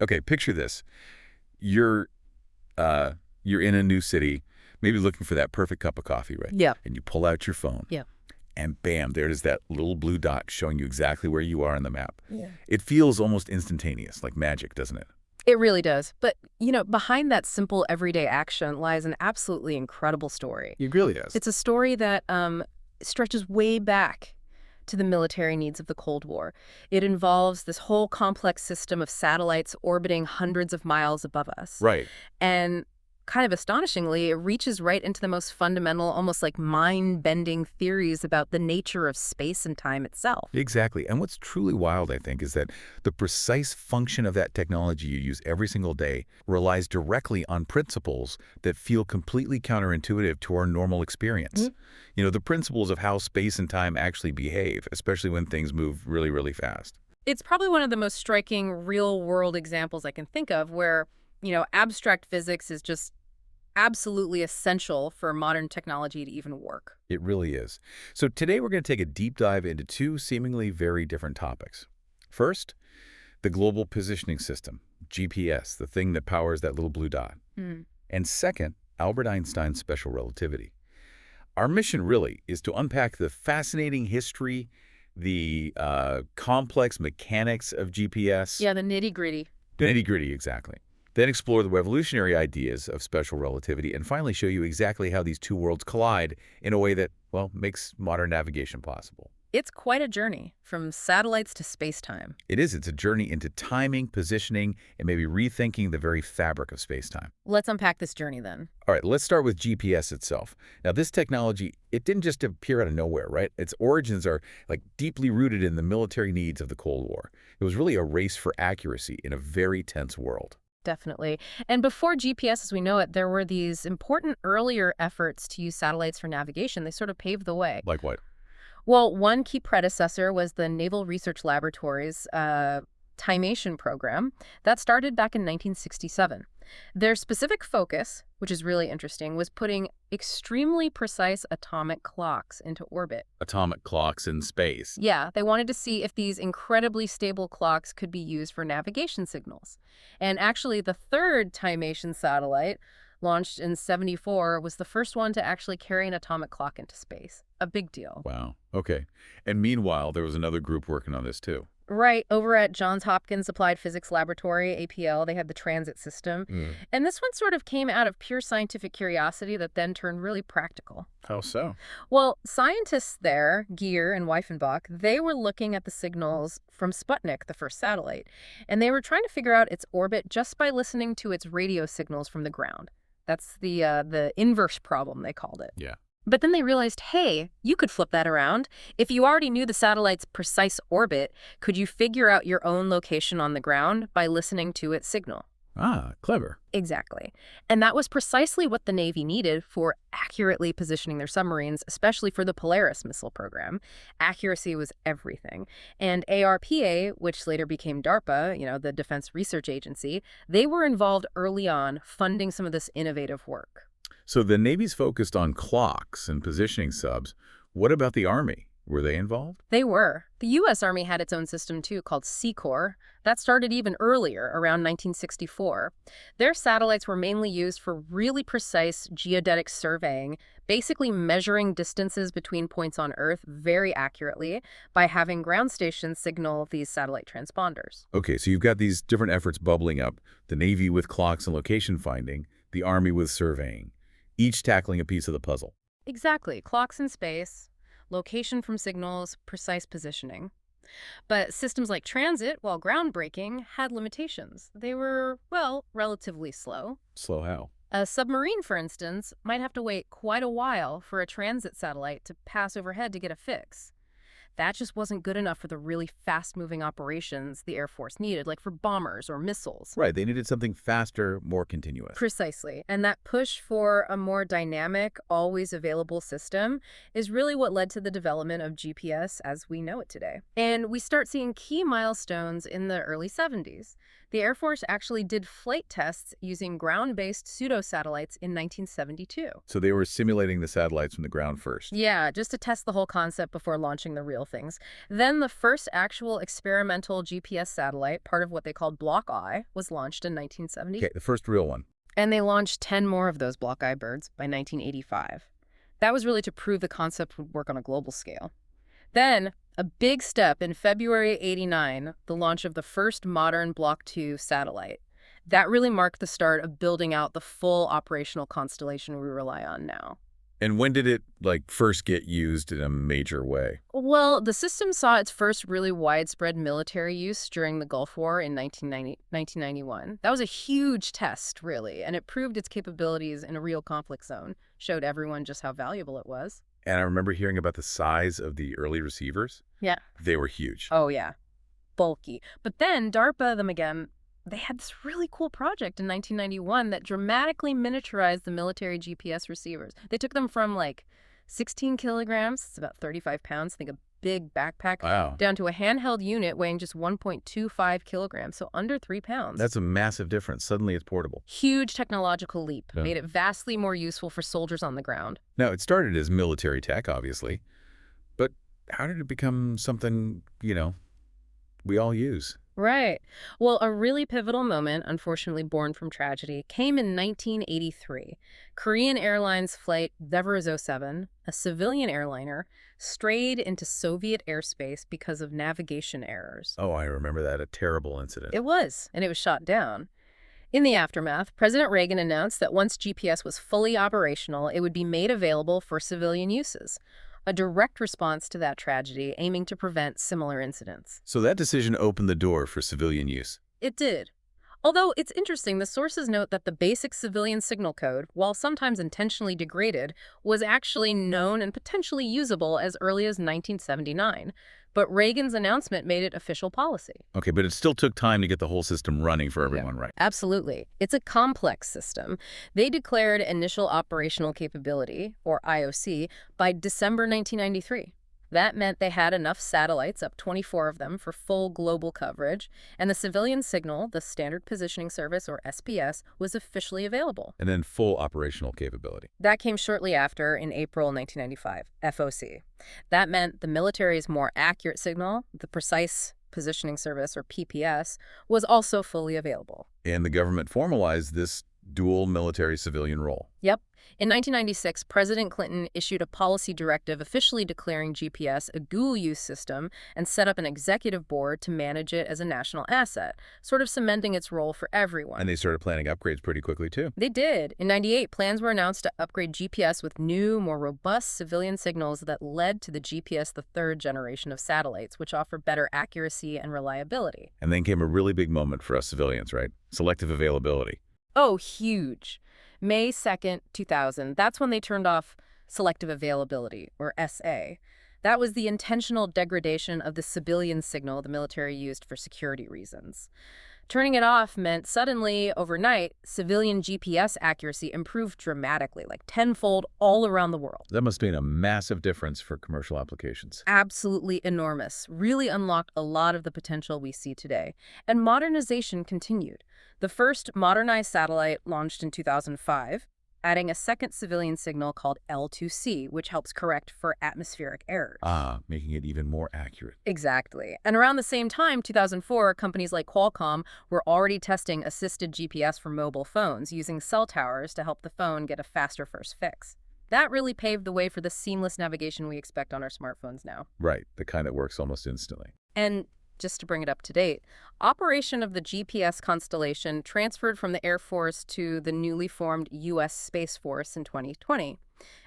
Okay, picture this. You're you're in a new city, maybe looking for that perfect cup of coffee, right? Yeah. And you pull out your phone. Yeah. And bam, there's that little blue dot showing you exactly where you are on the map. Yeah. It feels almost instantaneous, like magic, doesn't it? It really does. But, behind that simple everyday action lies an absolutely incredible story. It really is. It's a story that stretches way back to the military needs of the Cold War. It involves this whole complex system of satellites orbiting hundreds of miles above us. Right. And kind of astonishingly, it reaches right into the most fundamental, almost like mind-bending theories about the nature of space and time itself. Exactly. And what's truly wild, I think, is that the precise function of that technology you use every single day relies directly on principles that feel completely counterintuitive to our normal experience. The principles of how space and time actually behave, especially when things move really, really fast. It's probably one of the most striking real-world examples I can think of where, abstract physics is just absolutely essential for modern technology to even work. It really is. So today we're going to take a deep dive into two seemingly very different topics. First, the global positioning system, GPS, the thing that powers that little blue dot. And second, Albert Einstein's special relativity. Our mission really is to unpack the fascinating history, the complex mechanics of GPS. Yeah, the nitty-gritty. The nitty-gritty, exactly. Then explore the revolutionary ideas of special relativity and finally show you exactly how these two worlds collide in a way that, well, makes modern navigation possible. It's quite a journey, from satellites to space-time. It is. It's a journey into timing, positioning, and maybe rethinking the very fabric of space-time. Let's unpack this journey then. All right, let's start with GPS itself. Now, this technology, it didn't just appear out of nowhere, right? Its origins are deeply rooted in the military needs of the Cold War. It was really a race for accuracy in a very tense world. Definitely. And before GPS as we know it, there were these important earlier efforts to use satellites for navigation. They sort of paved the way. Like what? Well, one key predecessor was the Naval Research Laboratory's Timation program that started back in 1967. Their specific focus, which is really interesting, was putting extremely precise atomic clocks into orbit. Atomic clocks in space. Yeah, they wanted to see if these incredibly stable clocks could be used for navigation signals. And actually, the third Timation satellite, launched in '74, was the first one to actually carry an atomic clock into space. A big deal. Wow. Okay. And meanwhile, there was another group working on this too. Right, over at Johns Hopkins Applied Physics Laboratory, APL, they had the transit system. And this one sort of came out of pure scientific curiosity that then turned really practical. How so? Well, scientists there, Geer and Weifenbach, they were looking at the signals from Sputnik, the first satellite, and they were trying to figure out its orbit just by listening to its radio signals from the ground. That's the inverse problem, they called it. Yeah. But then they realized, hey, you could flip that around. If you already knew the satellite's precise orbit, could you figure out your own location on the ground by listening to its signal? Ah, clever. Exactly. And that was precisely what the Navy needed for accurately positioning their submarines, especially for the Polaris missile program. Accuracy was everything. And ARPA, which later became DARPA, the Defense Research Agency, they were involved early on funding some of this innovative work. So the Navy's focused on clocks and positioning subs. What about the Army? Were they involved? They were. The U.S. Army had its own system, too, called SEACOR. That started even earlier, around 1964. Their satellites were mainly used for really precise geodetic surveying, basically measuring distances between points on Earth very accurately by having ground stations signal these satellite transponders. Okay, so you've got these different efforts bubbling up. The Navy with clocks and location finding, the Army with surveying, each tackling a piece of the puzzle. Exactly. Clocks in space, location from signals, precise positioning. But systems like transit, while groundbreaking, had limitations. They were, well, relatively slow. Slow how? A submarine, for instance, might have to wait quite a while for a transit satellite to pass overhead to get a fix. That just wasn't good enough for the really fast-moving operations the Air Force needed, like for bombers or missiles. Right, they needed something faster, more continuous. Precisely. And that push for a more dynamic, always available system is really what led to the development of GPS as we know it today. And we start seeing key milestones in the early 70s. The Air Force actually did flight tests using ground-based pseudo-satellites in 1972. So they were simulating the satellites from the ground first. Yeah, just to test the whole concept before launching the real things. Then the first actual experimental GPS satellite, part of what they called Block I, was launched in 1970. Okay, the first real one. And they launched 10 more of those Block I birds by 1985. That was really to prove the concept would work on a global scale. Then, a big step in February '89, the launch of the first modern Block II satellite. That really marked the start of building out the full operational constellation we rely on now. And when did it, first get used in a major way? Well, the system saw its first really widespread military use during the Gulf War in 1991. That was a huge test, really, and it proved its capabilities in a real conflict zone, showed everyone just how valuable it was. And I remember hearing about the size of the early receivers. Yeah. They were huge. Oh, yeah. Bulky. But then DARPA, them again, they had this really cool project in 1991 that dramatically miniaturized the military GPS receivers. They took them from 16 kilograms, it's about 35 pounds, think a big backpack, Wow. down to a handheld unit weighing just 1.25 kilograms, so under 3 pounds. That's a massive difference. Suddenly it's portable. Huge technological leap, Yeah. made it vastly more useful for soldiers on the ground. Now, it started as military tech, obviously. But how did it become something, we all use? Right. Well, a really pivotal moment, unfortunately born from tragedy, came in 1983. Korean Airlines Flight Zverezo 07, a civilian airliner, strayed into Soviet airspace because of navigation errors. Oh, I remember that. A terrible incident. It was, and it was shot down. In the aftermath, President Reagan announced that once GPS was fully operational, it would be made available for civilian uses. A direct response to that tragedy, aiming to prevent similar incidents. So that decision opened the door for civilian use. It did. Although it's interesting, the sources note that the basic civilian signal code, while sometimes intentionally degraded, was actually known and potentially usable as early as 1979. But Reagan's announcement made it official policy. Okay, but it still took time to get the whole system running for everyone, right? Absolutely. It's a complex system. They declared initial operational capability, or IOC, by December 1993. That meant they had enough satellites, up 24 of them, for full global coverage, and the civilian signal, the Standard Positioning Service, or SPS, was officially available. And then full operational capability. That came shortly after, in April 1995, FOC. That meant the military's more accurate signal, the Precise Positioning Service, or PPS, was also fully available. And the government formalized this dual military-civilian role. Yep. In 1996, President Clinton issued a policy directive officially declaring GPS a dual-use system and set up an executive board to manage it as a national asset, sort of cementing its role for everyone. And they started planning upgrades pretty quickly, too. They did. In '98, plans were announced to upgrade GPS with new, more robust civilian signals that led to the GPS, the third generation of satellites, which offer better accuracy and reliability. And then came a really big moment for us civilians, right? Selective availability. Oh, huge. May 2nd, 2000. That's when they turned off selective availability, or SA. That was the intentional degradation of the civilian signal the military used for security reasons. Turning it off meant suddenly, overnight, civilian GPS accuracy improved dramatically, like tenfold all around the world. That must have been a massive difference for commercial applications. Absolutely enormous. Really unlocked a lot of the potential we see today. And modernization continued. The first modernized satellite launched in 2005, adding a second civilian signal called L2C, which helps correct for atmospheric errors. Ah, making it even more accurate. Exactly. And around the same time, 2004, companies like Qualcomm were already testing assisted GPS for mobile phones using cell towers to help the phone get a faster first fix. That really paved the way for the seamless navigation we expect on our smartphones now. Right, the kind that works almost instantly. And just to bring it up to date, operation of the GPS constellation transferred from the Air Force to the newly formed U.S. Space Force in 2020.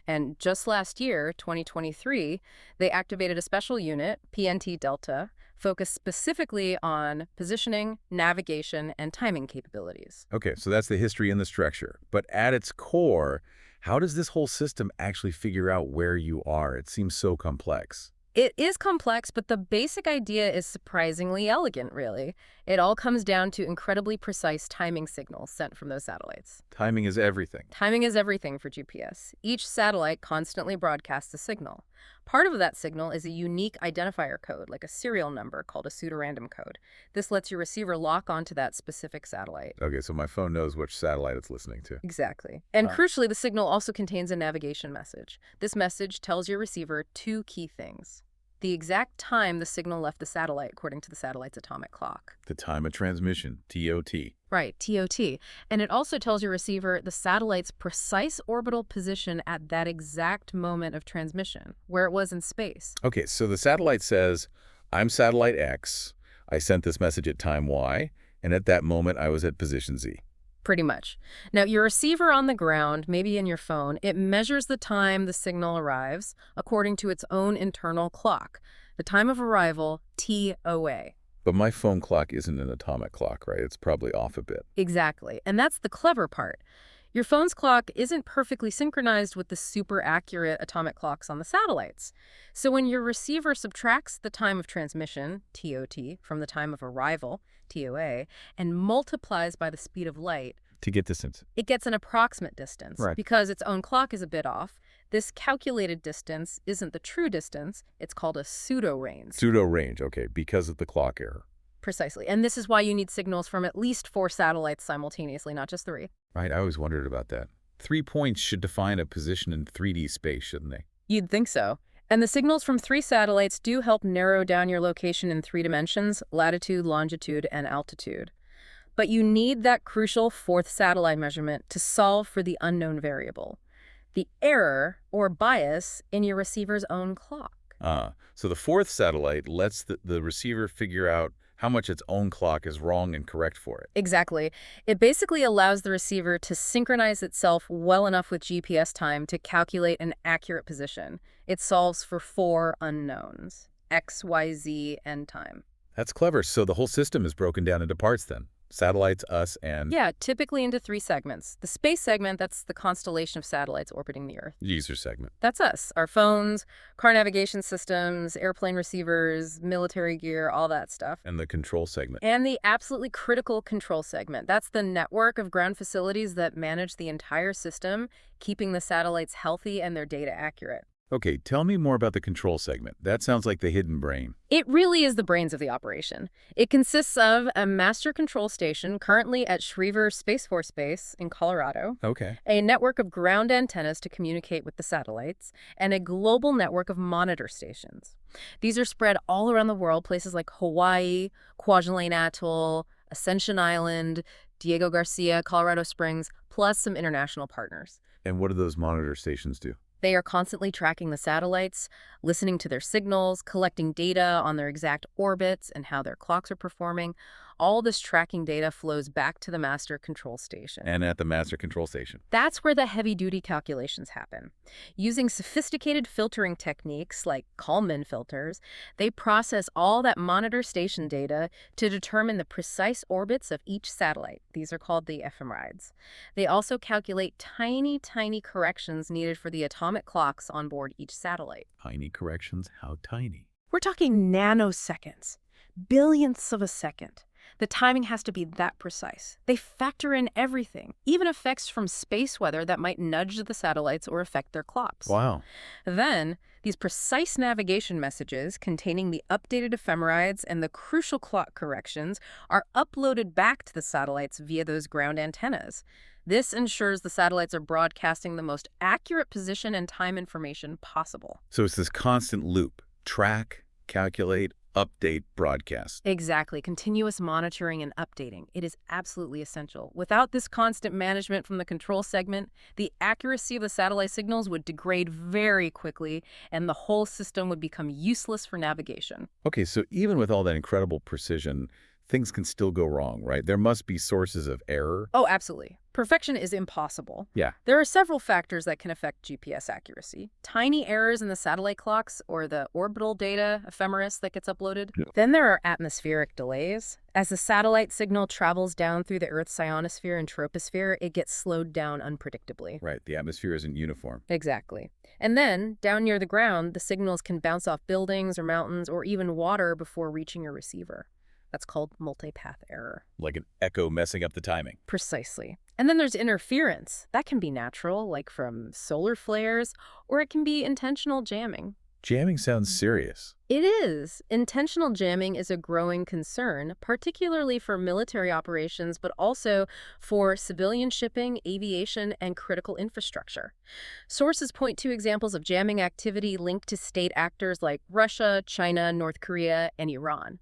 And just last year, 2023, they activated a special unit, PNT Delta, focused specifically on positioning, navigation, and timing capabilities. Okay, so that's the history and the structure. But at its core, how does this whole system actually figure out where you are? It seems so complex. It is complex, but the basic idea is surprisingly elegant, really. It all comes down to incredibly precise timing signals sent from those satellites. Timing is everything. Timing is everything for GPS. Each satellite constantly broadcasts a signal. Part of that signal is a unique identifier code, like a serial number called a pseudorandom code. This lets your receiver lock onto that specific satellite. Okay, so my phone knows which satellite it's listening to. Exactly. And crucially, the signal also contains a navigation message. This message tells your receiver two key things. The exact time the signal left the satellite according to the satellite's atomic clock. The time of transmission, TOT. Right, TOT. And it also tells your receiver the satellite's precise orbital position at that exact moment of transmission, where it was in space. Okay, so the satellite says, I'm satellite X. I sent this message at time Y, and at that moment I was at position Z. Pretty much. Now, your receiver on the ground, maybe in your phone, it measures the time the signal arrives according to its own internal clock. The time of arrival, TOA. But my phone clock isn't an atomic clock, right? It's probably off a bit. Exactly. And that's the clever part. Your phone's clock isn't perfectly synchronized with the super accurate atomic clocks on the satellites. So when your receiver subtracts the time of transmission, TOT, from the time of arrival, TOA, and multiplies by the speed of light, To get distance. it gets an approximate distance. Right. Because its own clock is a bit off. This calculated distance isn't the true distance. It's called a pseudo-range. Pseudo-range, okay, because of the clock error. Precisely. And this is why you need signals from at least 4 satellites simultaneously, not just 3. Right, I always wondered about that. 3 points should define a position in 3D space, shouldn't they? You'd think so. And the signals from 3 satellites do help narrow down your location in 3 dimensions, latitude, longitude, and altitude. But you need that crucial 4th satellite measurement to solve for the unknown variable, the error or bias in your receiver's own clock. So the 4th satellite lets the receiver figure out how much its own clock is wrong and correct for it. Exactly. It basically allows the receiver to synchronize itself well enough with GPS time to calculate an accurate position. It solves for 4 unknowns, X, Y, Z, and time. That's clever. So the whole system is broken down into parts then. Satellites, us, and... Yeah, typically into 3 segments. The space segment, that's the constellation of satellites orbiting the Earth. User segment. That's us. Our phones, car navigation systems, airplane receivers, military gear, all that stuff. And the control segment. And the absolutely critical control segment. That's the network of ground facilities that manage the entire system, keeping the satellites healthy and their data accurate. Okay, tell me more about the control segment. That sounds like the hidden brain. It really is the brains of the operation. It consists of a master control station currently at Schriever Space Force Base in Colorado, Okay. a network of ground antennas to communicate with the satellites, and a global network of monitor stations. These are spread all around the world, places like Hawaii, Kwajalein Atoll, Ascension Island, Diego Garcia, Colorado Springs, plus some international partners. And what do those monitor stations do? They are constantly tracking the satellites, listening to their signals, collecting data on their exact orbits and how their clocks are performing. All this tracking data flows back to the master control station. And at the master control station. That's where the heavy-duty calculations happen. Using sophisticated filtering techniques like Kalman filters, they process all that monitor station data to determine the precise orbits of each satellite. These are called the ephemerides. They also calculate tiny, tiny corrections needed for the atomic clocks on board each satellite. Tiny corrections? How tiny? We're talking nanoseconds, billionths of a second. The timing has to be that precise. They factor in everything, even effects from space weather that might nudge the satellites or affect their clocks. Wow. Then, these precise navigation messages containing the updated ephemerides and the crucial clock corrections are uploaded back to the satellites via those ground antennas. This ensures the satellites are broadcasting the most accurate position and time information possible. So it's this constant loop. Track, calculate, update, broadcast. Exactly. Continuous monitoring and updating. It is absolutely essential. Without this constant management from the control segment, the accuracy of the satellite signals would degrade very quickly, and the whole system would become useless for navigation. Okay, so even with all that incredible precision, things can still go wrong, right? There must be sources of error. Oh, absolutely. Perfection is impossible. Yeah. There are several factors that can affect GPS accuracy. Tiny errors in the satellite clocks or the orbital data ephemeris that gets uploaded. Yeah. Then there are atmospheric delays. As the satellite signal travels down through the Earth's ionosphere and troposphere, it gets slowed down unpredictably. Right, the atmosphere isn't uniform. Exactly. And then, down near the ground, the signals can bounce off buildings or mountains or even water before reaching your receiver. That's called multipath error. Like an echo messing up the timing. Precisely. And then there's interference. That can be natural, like from solar flares, or it can be intentional jamming. Jamming sounds serious. It is. Intentional jamming is a growing concern, particularly for military operations, but also for civilian shipping, aviation, and critical infrastructure. Sources point to examples of jamming activity linked to state actors like Russia, China, North Korea, and Iran.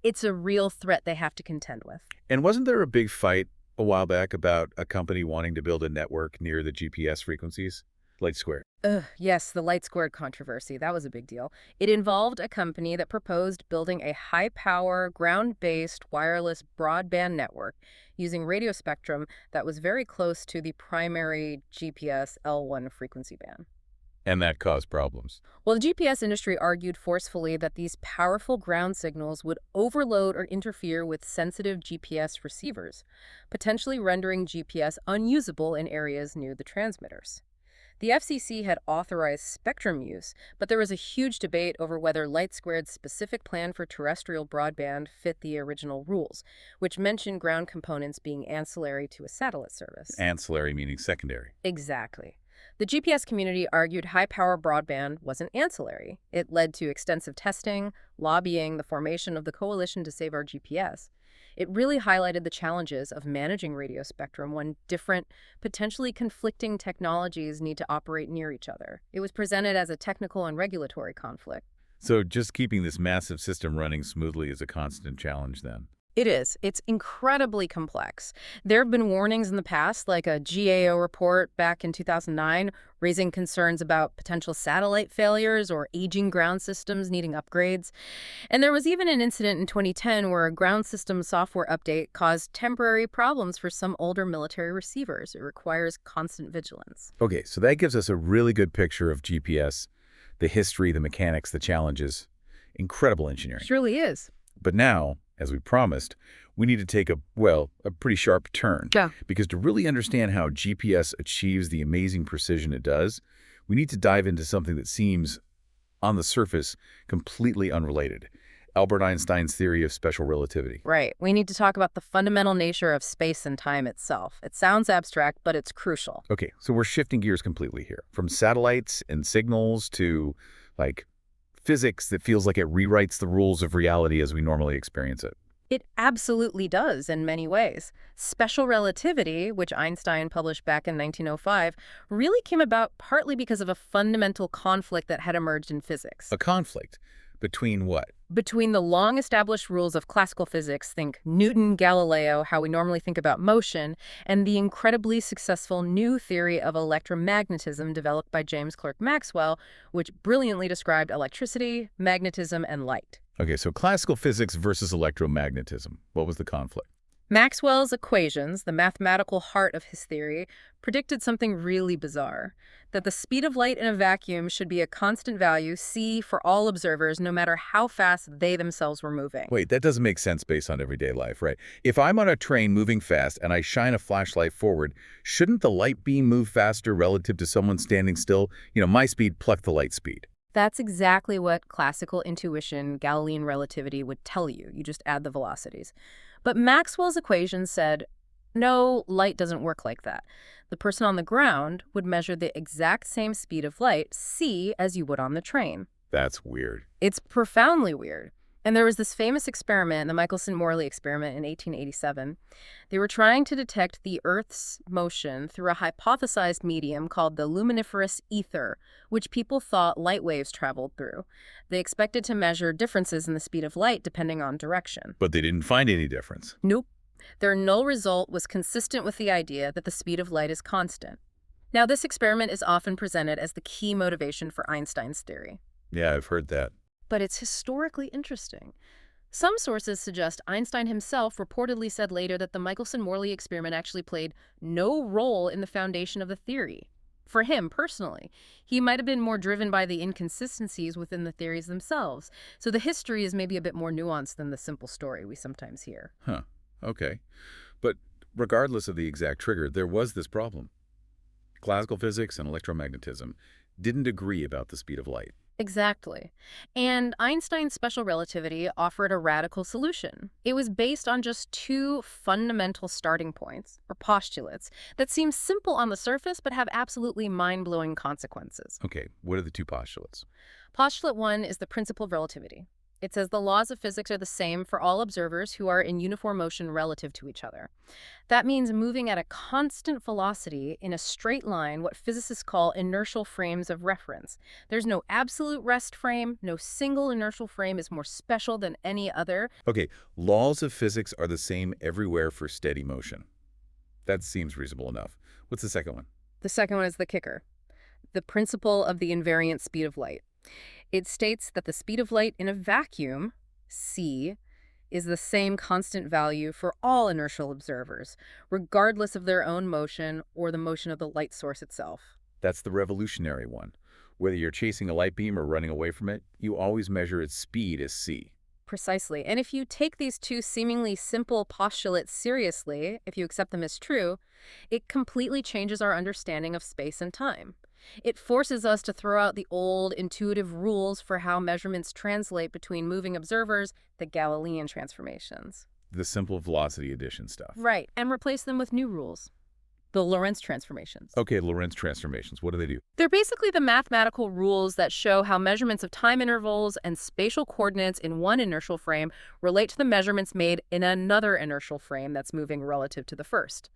It's a real threat they have to contend with. And wasn't there a big fight a while back about a company wanting to build a network near the GPS frequencies? Light Square. Ugh, yes, the light squared controversy. That was a big deal. It involved a company that proposed building a high-power, ground-based wireless broadband network using radio spectrum that was very close to the primary GPS L1 frequency band. And that caused problems. Well, the GPS industry argued forcefully that these powerful ground signals would overload or interfere with sensitive GPS receivers, potentially rendering GPS unusable in areas near the transmitters. The FCC had authorized spectrum use, but there was a huge debate over whether LightSquared's specific plan for terrestrial broadband fit the original rules, which mentioned ground components being ancillary to a satellite service. Ancillary meaning secondary. Exactly. The GPS community argued high-power broadband wasn't ancillary. It led to extensive testing, lobbying, the formation of the Coalition to Save Our GPS. It really highlighted the challenges of managing radio spectrum when different, potentially conflicting technologies need to operate near each other. It was presented as a technical and regulatory conflict. So just keeping this massive system running smoothly is a constant challenge then. It is. It's incredibly complex. There have been warnings in the past, like a GAO report back in 2009, raising concerns about potential satellite failures or aging ground systems needing upgrades. And there was even an incident in 2010 where a ground system software update caused temporary problems for some older military receivers. It requires constant vigilance. Okay, so that gives us a really good picture of GPS, the history, the mechanics, the challenges. Incredible engineering. Surely is. But now, as we promised, we need to take a pretty sharp turn. Yeah. Because to really understand how GPS achieves the amazing precision it does, we need to dive into something that seems, on the surface, completely unrelated. Albert Einstein's theory of special relativity. Right. We need to talk about the fundamental nature of space and time itself. It sounds abstract, but it's crucial. Okay, so we're shifting gears completely here. From satellites and signals to, physics that feels like it rewrites the rules of reality as we normally experience it. It absolutely does in many ways. Special relativity, which Einstein published back in 1905, really came about partly because of a fundamental conflict that had emerged in physics. A conflict between what? Between the long-established rules of classical physics, think Newton, Galileo, how we normally think about motion, and the incredibly successful new theory of electromagnetism developed by James Clerk Maxwell, which brilliantly described electricity, magnetism, and light. Okay, so classical physics versus electromagnetism. What was the conflict? Maxwell's equations, the mathematical heart of his theory, predicted something really bizarre, that the speed of light in a vacuum should be a constant value, c, for all observers, no matter how fast they themselves were moving. Wait, that doesn't make sense based on everyday life, right? If I'm on a train moving fast and I shine a flashlight forward, shouldn't the light beam move faster relative to someone standing still? My speed pluck the light speed. That's exactly what classical intuition, Galilean relativity, would tell you. You just add the velocities. But Maxwell's equations said, no, light doesn't work like that. The person on the ground would measure the exact same speed of light, c, as you would on the train. That's weird. It's profoundly weird. And there was this famous experiment, the Michelson-Morley experiment in 1887. They were trying to detect the Earth's motion through a hypothesized medium called the luminiferous ether, which people thought light waves traveled through. They expected to measure differences in the speed of light depending on direction. But they didn't find any difference. Nope. Their null result was consistent with the idea that the speed of light is constant. Now, this experiment is often presented as the key motivation for Einstein's theory. Yeah, I've heard that. But it's historically interesting. Some sources suggest Einstein himself reportedly said later that the Michelson-Morley experiment actually played no role in the foundation of the theory. For him, personally, he might have been more driven by the inconsistencies within the theories themselves. So the history is maybe a bit more nuanced than the simple story we sometimes hear. Huh. Okay. But regardless of the exact trigger, there was this problem. Classical physics and electromagnetism didn't agree about the speed of light. Exactly. And Einstein's special relativity offered a radical solution. It was based on just two fundamental starting points, or postulates, that seem simple on the surface but have absolutely mind-blowing consequences. Okay, what are the two postulates? Postulate one is the principle of relativity. It says the laws of physics are the same for all observers who are in uniform motion relative to each other. That means moving at a constant velocity in a straight line, what physicists call inertial frames of reference. There's no absolute rest frame, no single inertial frame is more special than any other. Okay, laws of physics are the same everywhere for steady motion. That seems reasonable enough. What's the second one? The second one is the kicker, the principle of the invariant speed of light. It states that the speed of light in a vacuum, c, is the same constant value for all inertial observers, regardless of their own motion or the motion of the light source itself. That's the revolutionary one. Whether you're chasing a light beam or running away from it, you always measure its speed as c. Precisely. And if you take these two seemingly simple postulates seriously, if you accept them as true, it completely changes our understanding of space and time. It forces us to throw out the old intuitive rules for how measurements translate between moving observers, the Galilean transformations. The simple velocity addition stuff. Right, and replace them with new rules, the Lorentz transformations. Okay, Lorentz transformations. What do they do? They're basically the mathematical rules that show how measurements of time intervals and spatial coordinates in one inertial frame relate to the measurements made in another inertial frame that's moving relative to the first.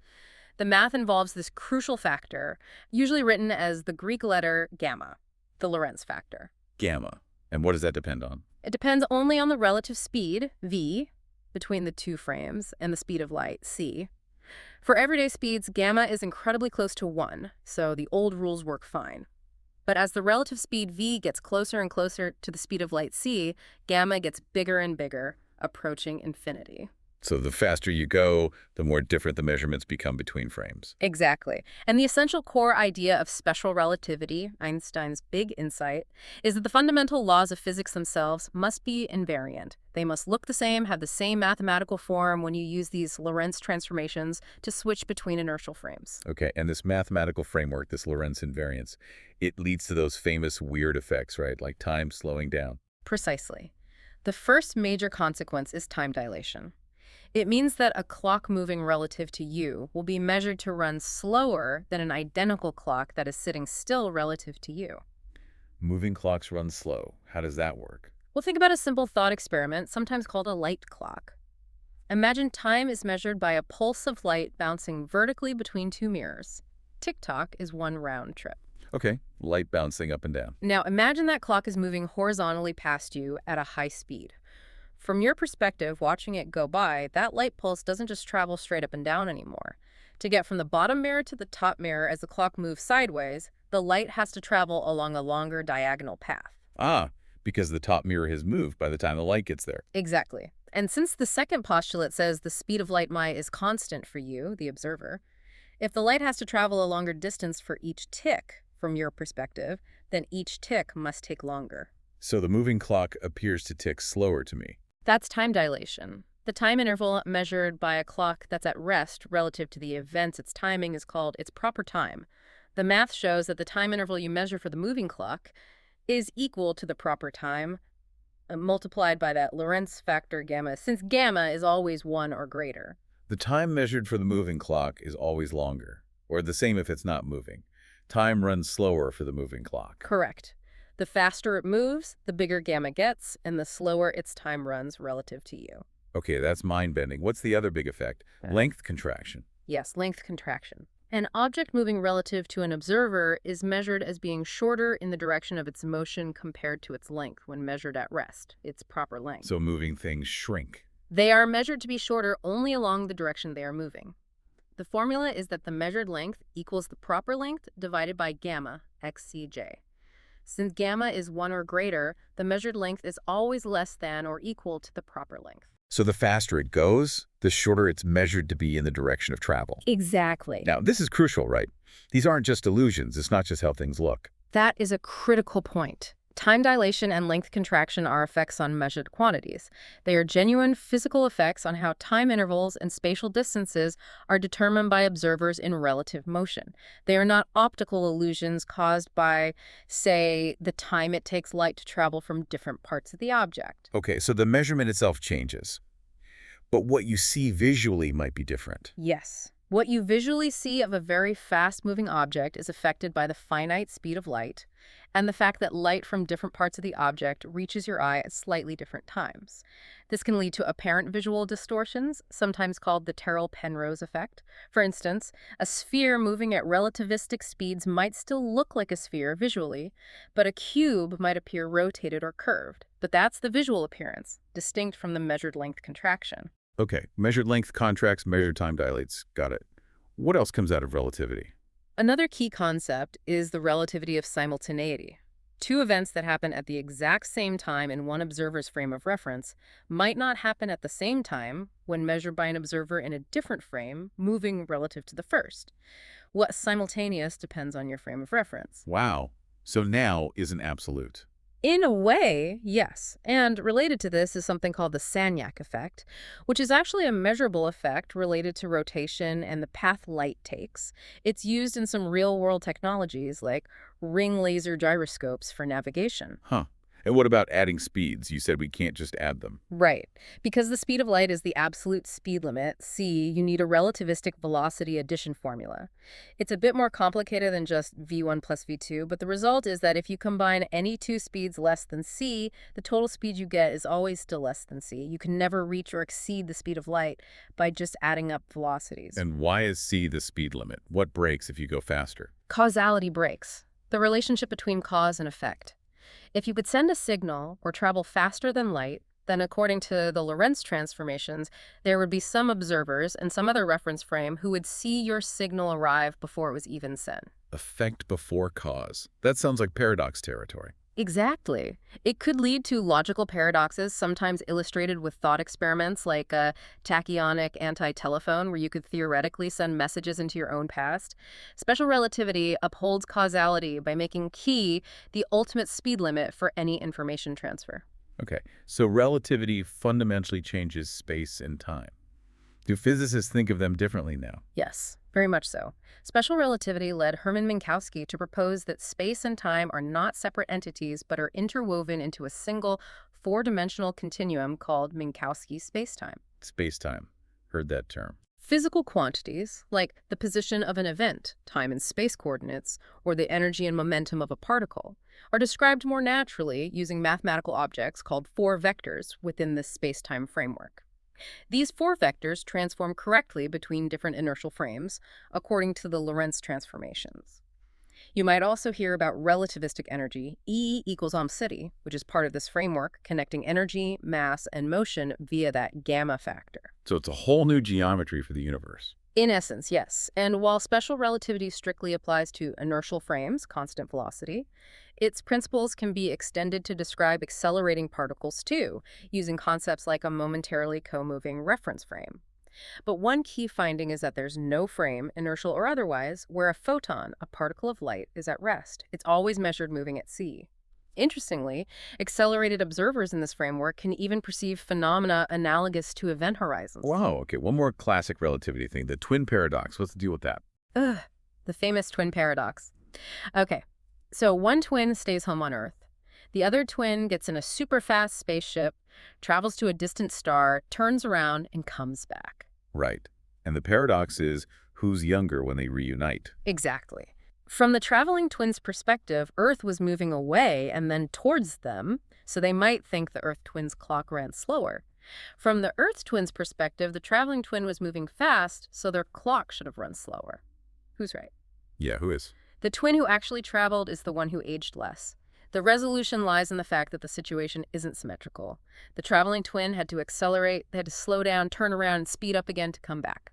The math involves this crucial factor, usually written as the Greek letter gamma, the Lorentz factor. Gamma. And what does that depend on? It depends only on the relative speed, v, between the two frames, and the speed of light, c. For everyday speeds, gamma is incredibly close to 1, so the old rules work fine. But as the relative speed v gets closer and closer to the speed of light c, gamma gets bigger and bigger, approaching infinity. So the faster you go, the more different the measurements become between frames. Exactly. And the essential core idea of special relativity, Einstein's big insight, is that the fundamental laws of physics themselves must be invariant. They must look the same, have the same mathematical form when you use these Lorentz transformations to switch between inertial frames. Okay, and this mathematical framework, this Lorentz invariance, it leads to those famous weird effects, right? Like time slowing down. Precisely. The first major consequence is time dilation. It means that a clock moving relative to you will be measured to run slower than an identical clock that is sitting still relative to you. Moving clocks run slow. How does that work? Well, think about a simple thought experiment, sometimes called a light clock. Imagine time is measured by a pulse of light bouncing vertically between two mirrors. Tick-tock is one round trip. Okay, light bouncing up and down. Now, imagine that clock is moving horizontally past you at a high speed. From your perspective, watching it go by, that light pulse doesn't just travel straight up and down anymore. To get from the bottom mirror to the top mirror as the clock moves sideways, the light has to travel along a longer diagonal path. Ah, because the top mirror has moved by the time the light gets there. Exactly. And since the second postulate says the speed of light is constant for you, the observer, if the light has to travel a longer distance for each tick, from your perspective, then each tick must take longer. So the moving clock appears to tick slower to me. That's time dilation. The time interval measured by a clock that's at rest relative to the events its timing is called its proper time. The math shows that the time interval you measure for the moving clock is equal to the proper time multiplied by that Lorentz factor gamma, since gamma is always 1 or greater. The time measured for the moving clock is always longer, or the same if it's not moving. Time runs slower for the moving clock. Correct. The faster it moves, the bigger gamma gets, and the slower its time runs relative to you. Okay, that's mind-bending. What's the other big effect? Length contraction. Yes, length contraction. An object moving relative to an observer is measured as being shorter in the direction of its motion compared to its length when measured at rest, its proper length. So moving things shrink. They are measured to be shorter only along the direction they are moving. The formula is that the measured length equals the proper length divided by gamma, xcj. Since gamma is 1 or greater, the measured length is always less than or equal to the proper length. So the faster it goes, the shorter it's measured to be in the direction of travel. Exactly. Now, this is crucial, right? These aren't just illusions. It's not just how things look. That is a critical point. Time dilation and length contraction are effects on measured quantities. They are genuine physical effects on how time intervals and spatial distances are determined by observers in relative motion. They are not optical illusions caused by, say, the time it takes light to travel from different parts of the object. Okay, so the measurement itself changes, but what you see visually might be different. Yes. What you visually see of a very fast-moving object is affected by the finite speed of light and the fact that light from different parts of the object reaches your eye at slightly different times. This can lead to apparent visual distortions, sometimes called the Terrell-Penrose effect. For instance, a sphere moving at relativistic speeds might still look like a sphere visually, but a cube might appear rotated or curved. But that's the visual appearance, distinct from the measured length contraction. Okay, measured length contracts, measured time dilates. Got it. What else comes out of relativity? Another key concept is the relativity of simultaneity. Two events that happen at the exact same time in one observer's frame of reference might not happen at the same time when measured by an observer in a different frame, moving relative to the first. What's simultaneous depends on your frame of reference. Wow. So now isn't absolute. In a way, yes. And related to this is something called the Sagnac effect, which is actually a measurable effect related to rotation and the path light takes. It's used in some real-world technologies like ring laser gyroscopes for navigation. Huh. And what about adding speeds? You said we can't just add them. Right. Because the speed of light is the absolute speed limit, c, you need a relativistic velocity addition formula. It's a bit more complicated than just v1 plus v2, but the result is that if you combine any two speeds less than c, the total speed you get is always still less than c. You can never reach or exceed the speed of light by just adding up velocities. And why is c the speed limit? What breaks if you go faster? Causality breaks. The relationship between cause and effect. If you could send a signal or travel faster than light, then according to the Lorentz transformations, there would be some observers and some other reference frame who would see your signal arrive before it was even sent. Effect before cause. That sounds like paradox territory. Exactly. It could lead to logical paradoxes, sometimes illustrated with thought experiments like a tachyonic anti-telephone, where you could theoretically send messages into your own past. Special relativity upholds causality by making key the ultimate speed limit for any information transfer. Okay, so relativity fundamentally changes space and time. Do physicists think of them differently now? Yes, very much so. Special relativity led Hermann Minkowski to propose that space and time are not separate entities but are interwoven into a single four-dimensional continuum called Minkowski spacetime. Spacetime. Heard that term. Physical quantities, like the position of an event, time and space coordinates, or the energy and momentum of a particle, are described more naturally using mathematical objects called four vectors within this space-time framework. These four vectors transform correctly between different inertial frames, according to the Lorentz transformations. You might also hear about relativistic energy, E equals omcity, which is part of this framework, connecting energy, mass, and motion via that gamma factor. So it's a whole new geometry for the universe. In essence, yes. And while special relativity strictly applies to inertial frames, constant velocity, its principles can be extended to describe accelerating particles too, using concepts like a momentarily co-moving reference frame. But one key finding is that there's no frame, inertial or otherwise, where a photon, a particle of light, is at rest. It's always measured moving at c. Interestingly, accelerated observers in this framework can even perceive phenomena analogous to event horizons. Wow, okay, one more classic relativity thing, the twin paradox. What's the deal with that? Ugh, the famous twin paradox. Okay, so one twin stays home on Earth. The other twin gets in a super fast spaceship, travels to a distant star, turns around, and comes back. Right. And the paradox is, who's younger when they reunite? Exactly. From the traveling twins' perspective, Earth was moving away and then towards them, so they might think the Earth twins' clock ran slower. From the Earth twins' perspective, the traveling twin was moving fast, so their clock should have run slower. Who's right? Yeah, who is? The twin who actually traveled is the one who aged less. The resolution lies in the fact that the situation isn't symmetrical. The traveling twin had to accelerate, they had to slow down, turn around, and speed up again to come back.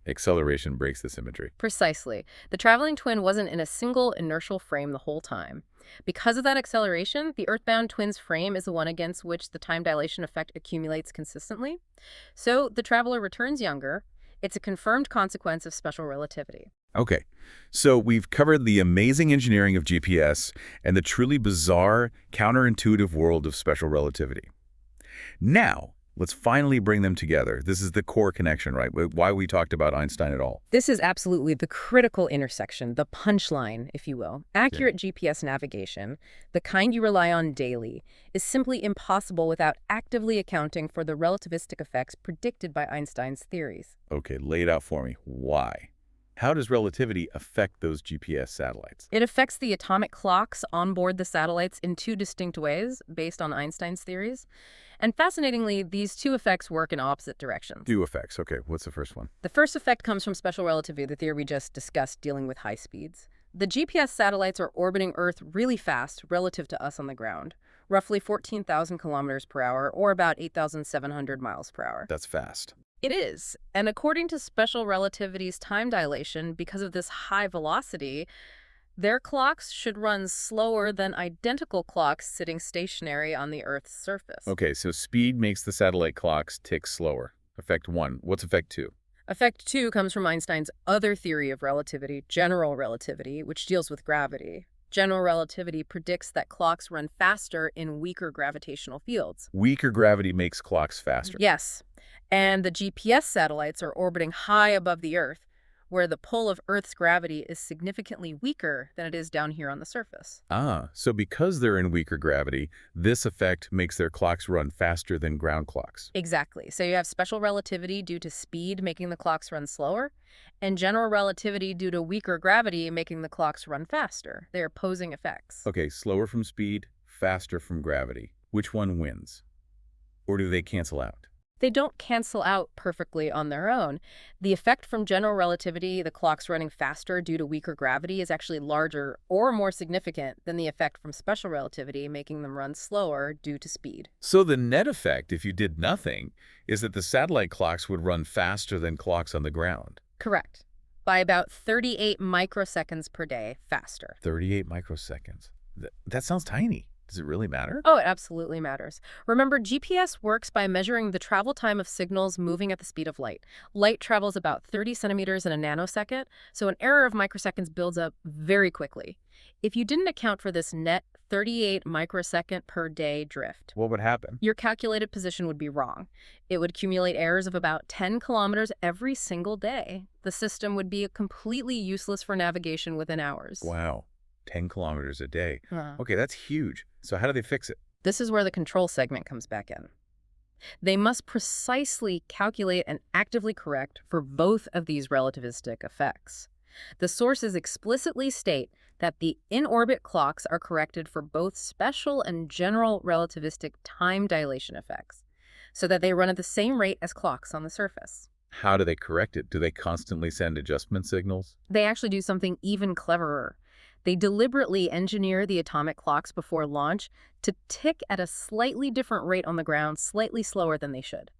Acceleration breaks the symmetry. Precisely. The traveling twin wasn't in a single inertial frame the whole time. Because of that acceleration, the earthbound twin's frame is the one against which the time dilation effect accumulates consistently. So the traveler returns younger, It's a confirmed consequence of special relativity. Okay, so we've covered the amazing engineering of GPS and the truly bizarre, counterintuitive world of special relativity. Now, let's finally bring them together. This is the core connection, right? Why we talked about Einstein at all. This is absolutely the critical intersection, the punchline, if you will. Okay. Accurate GPS navigation, the kind you rely on daily, is simply impossible without actively accounting for the relativistic effects predicted by Einstein's theories. Okay, lay it out for me. Why? How does relativity affect those GPS satellites? It affects the atomic clocks on board the satellites in two distinct ways based on Einstein's theories. And fascinatingly, these two effects work in opposite directions. Two effects. Okay, what's the first one? The first effect comes from special relativity, the theory we just discussed dealing with high speeds. The GPS satellites are orbiting Earth really fast relative to us on the ground, roughly 14,000 kilometers per hour or about 8,700 miles per hour. That's fast. It is. And according to special relativity's time dilation, because of this high velocity, their clocks should run slower than identical clocks sitting stationary on the Earth's surface. Okay, so speed makes the satellite clocks tick slower. Effect one. What's effect two? Effect two comes from Einstein's other theory of relativity, general relativity, which deals with gravity. General relativity predicts that clocks run faster in weaker gravitational fields. Weaker gravity makes clocks faster. Yes, and the GPS satellites are orbiting high above the Earth, where the pull of Earth's gravity is significantly weaker than it is down here on the surface. Ah, so because they're in weaker gravity, this effect makes their clocks run faster than ground clocks. Exactly. So you have special relativity due to speed making the clocks run slower, and general relativity due to weaker gravity making the clocks run faster. They are opposing effects. Okay, slower from speed, faster from gravity. Which one wins? Or do they cancel out? They don't cancel out perfectly on their own. The effect from general relativity, the clocks running faster due to weaker gravity, is actually larger or more significant than the effect from special relativity, making them run slower due to speed. So the net effect, if you did nothing, is that the satellite clocks would run faster than clocks on the ground. Correct. By about 38 microseconds per day faster. 38 microseconds. That sounds tiny. Does it really matter? Oh, it absolutely matters. Remember, GPS works by measuring the travel time of signals moving at the speed of light. Light travels about 30 centimeters in a nanosecond, so an error of microseconds builds up very quickly. If you didn't account for this net 38 microsecond per day drift, What would happen? your calculated position would be wrong. It would accumulate errors of about 10 kilometers every single day. The system would be completely useless for navigation within hours. Wow, 10 kilometers a day. Huh. Okay, that's huge. So how do they fix it? This is where the control segment comes back in. They must precisely calculate and actively correct for both of these relativistic effects. The sources explicitly state that the in-orbit clocks are corrected for both special and general relativistic time dilation effects, so that they run at the same rate as clocks on the surface. How do they correct it? Do they constantly send adjustment signals? They actually do something even cleverer. They deliberately engineer the atomic clocks before launch to tick at a slightly different rate on the ground, slightly slower than they should.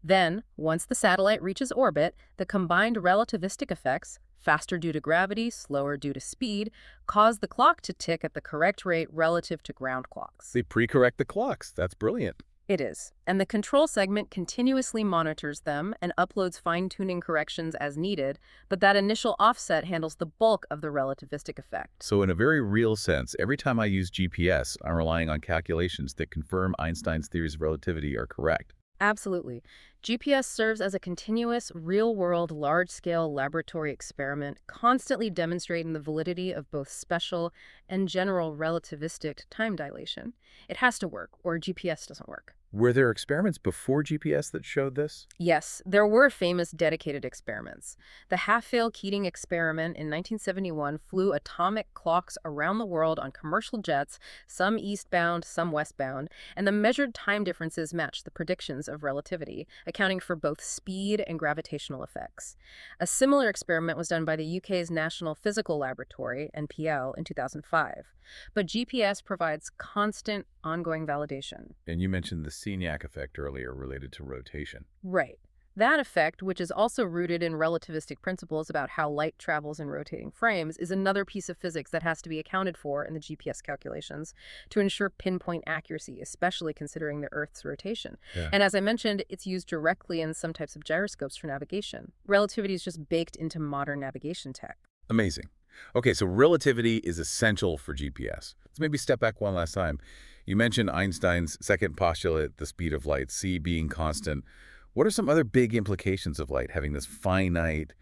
Then, once the satellite reaches orbit, the combined relativistic effects, faster due to gravity, slower due to speed, cause the clock to tick at the correct rate relative to ground clocks. They pre-correct the clocks. That's brilliant. It is. And the control segment continuously monitors them and uploads fine-tuning corrections as needed, but that initial offset handles the bulk of the relativistic effect. So in a very real sense, every time I use GPS, I'm relying on calculations that confirm Einstein's theories of relativity are correct. Absolutely. GPS serves as a continuous, real-world, large-scale laboratory experiment, constantly demonstrating the validity of both special and general relativistic time dilation. It has to work, or GPS doesn't work. Were there experiments before GPS that showed this? Yes, there were famous dedicated experiments. The Half-Fail-Keating experiment in 1971 flew atomic clocks around the world on commercial jets, some eastbound, some westbound, and the measured time differences matched the predictions of relativity, accounting for both speed and gravitational effects. A similar experiment was done by the UK's National Physical Laboratory, NPL, in 2005. But GPS provides constant, ongoing validation. And you mentioned the Signac effect earlier related to rotation. Right. That effect, which is also rooted in relativistic principles about how light travels in rotating frames, is another piece of physics that has to be accounted for in the GPS calculations to ensure pinpoint accuracy, especially considering the Earth's rotation. Yeah. And as I mentioned, it's used directly in some types of gyroscopes for navigation. Relativity is just baked into modern navigation tech. Amazing. Okay, so relativity is essential for GPS. Let's maybe step back one last time. You mentioned Einstein's second postulate, the speed of light, c being constant. What are some other big implications of light having this finite,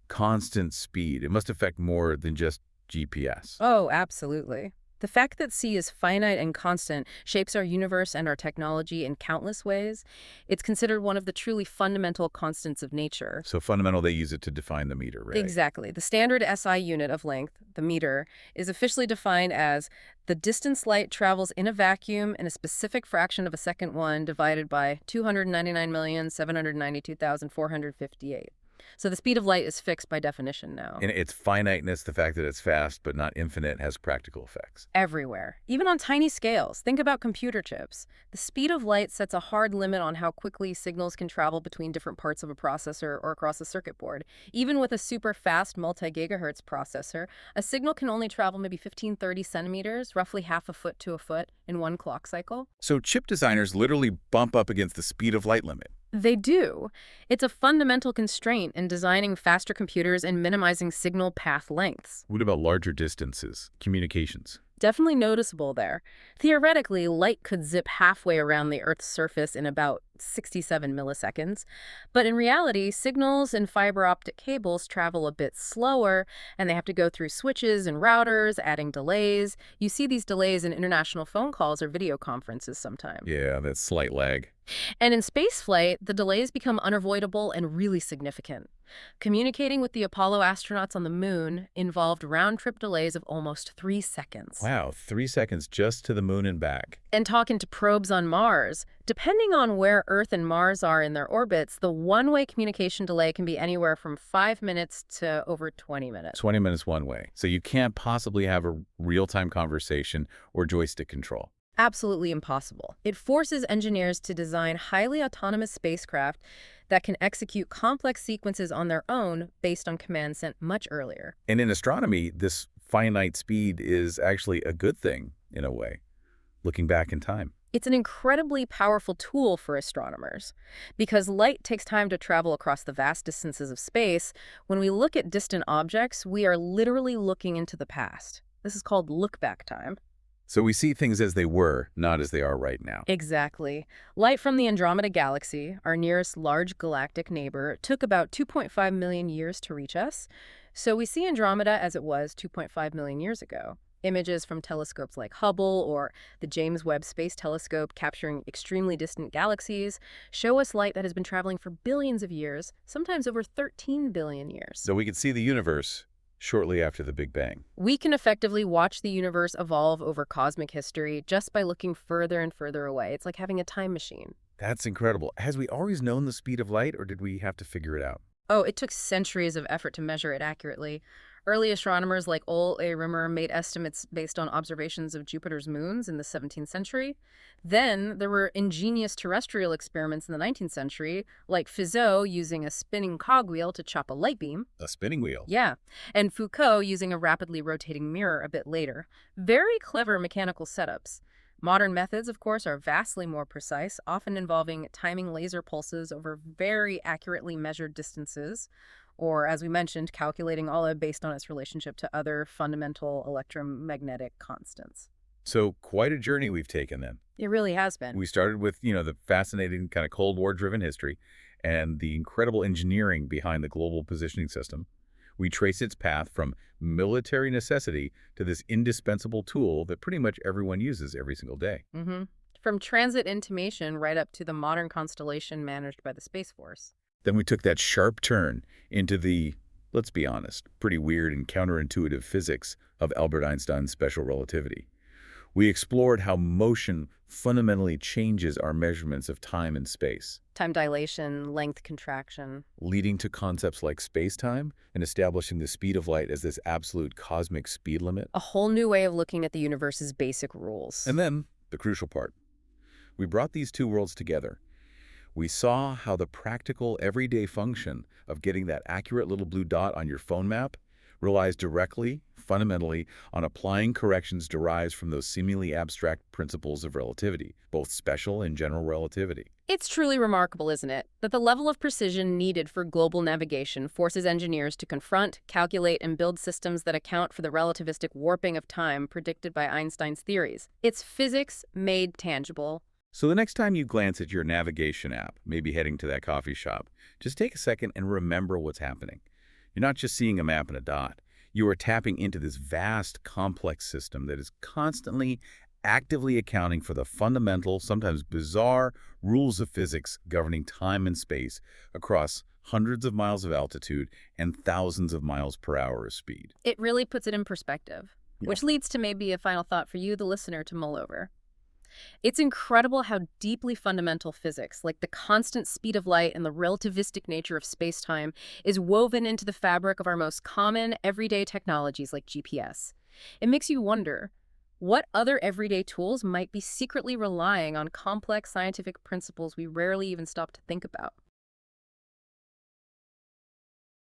constant speed? It must affect more than just GPS. Oh, absolutely. The fact that C is finite and constant shapes our universe and our technology in countless ways. It's considered one of the truly fundamental constants of nature. So fundamental, they use it to define the meter, right? Exactly. The standard SI unit of length, the meter, is officially defined as the distance light travels in a vacuum in a specific fraction of a second one divided by 299,792,458. So the speed of light is fixed by definition now. And its finiteness, the fact that it's fast but not infinite, has practical effects. Everywhere, even on tiny scales. Think about computer chips. The speed of light sets a hard limit on how quickly signals can travel between different parts of a processor or across a circuit board. Even with a super fast multi-gigahertz processor, a signal can only travel maybe 15-30 centimeters, roughly half a foot to a foot, in one clock cycle. So chip designers literally bump up against the speed of light limit. They do. It's a fundamental constraint in designing faster computers and minimizing signal path lengths. What about larger distances, communications? Definitely noticeable there. Theoretically, light could zip halfway around the Earth's surface in about 67 milliseconds. But in reality, signals and fiber optic cables travel a bit slower, and they have to go through switches and routers, adding delays. You see these delays in international phone calls or video conferences sometimes. Yeah, that slight lag. And in spaceflight, the delays become unavoidable and really significant. Communicating with the Apollo astronauts on the moon involved round-trip delays of almost 3 seconds. Wow, 3 seconds just to the moon and back. And talking to probes on Mars, depending on where Earth and Mars are in their orbits, the one-way communication delay can be anywhere from 5 minutes to over 20 minutes. 20 minutes one way. So you can't possibly have a real-time conversation or joystick control. Absolutely impossible. It forces engineers to design highly autonomous spacecraft that can execute complex sequences on their own based on commands sent much earlier. And in astronomy, this finite speed is actually a good thing, in a way, looking back in time. It's an incredibly powerful tool for astronomers. Because light takes time to travel across the vast distances of space, when we look at distant objects, we are literally looking into the past. This is called look-back time. So we see things as they were, not as they are right now. Exactly. Light from the Andromeda Galaxy, our nearest large galactic neighbor, took about 2.5 million years to reach us. So we see Andromeda as it was 2.5 million years ago. Images from telescopes like Hubble or the James Webb Space Telescope capturing extremely distant galaxies show us light that has been traveling for billions of years, sometimes over 13 billion years. So we could see the universe shortly after the Big Bang. We can effectively watch the universe evolve over cosmic history just by looking further and further away. It's like having a time machine. That's incredible. Has we always known the speed of light, or did we have to figure it out? Oh, it took centuries of effort to measure it accurately. Early astronomers like Ole A. Rimmer made estimates based on observations of Jupiter's moons in the 17th century. Then there were ingenious terrestrial experiments in the 19th century, like Fizeau using a spinning cogwheel to chop a light beam. A spinning wheel. Yeah, and Foucault using a rapidly rotating mirror a bit later. Very clever mechanical setups. Modern methods, of course, are vastly more precise, often involving timing laser pulses over very accurately measured distances, or, as we mentioned, calculating all based on its relationship to other fundamental electromagnetic constants. So quite a journey we've taken then. It really has been. We started with, the fascinating kind of Cold War-driven history and the incredible engineering behind the global positioning system. We trace its path from military necessity to this indispensable tool that pretty much everyone uses every single day. From transit intimation right up to the modern constellation managed by the Space Force. Then we took that sharp turn into the, let's be honest, pretty weird and counterintuitive physics of Albert Einstein's special relativity. We explored how motion fundamentally changes our measurements of time and space. Time dilation, length contraction. Leading to concepts like space-time and establishing the speed of light as this absolute cosmic speed limit. A whole new way of looking at the universe's basic rules. And then, the crucial part. We brought these two worlds together. We saw how the practical, everyday function of getting that accurate little blue dot on your phone map relies directly, fundamentally, on applying corrections derived from those seemingly abstract principles of relativity, both special and general relativity. It's truly remarkable, isn't it, that the level of precision needed for global navigation forces engineers to confront, calculate, and build systems that account for the relativistic warping of time predicted by Einstein's theories. It's physics made tangible. So the next time you glance at your navigation app, maybe heading to that coffee shop, just take a second and remember what's happening. You're not just seeing a map and a dot. You are tapping into this vast, complex system that is constantly, actively accounting for the fundamental, sometimes bizarre, rules of physics governing time and space across hundreds of miles of altitude and thousands of miles per hour of speed. It really puts it in perspective, Yeah. which leads to maybe a final thought for you, the listener, to mull over. It's incredible how deeply fundamental physics, like the constant speed of light and the relativistic nature of space-time, is woven into the fabric of our most common, everyday technologies like GPS. It makes you wonder, what other everyday tools might be secretly relying on complex scientific principles we rarely even stop to think about?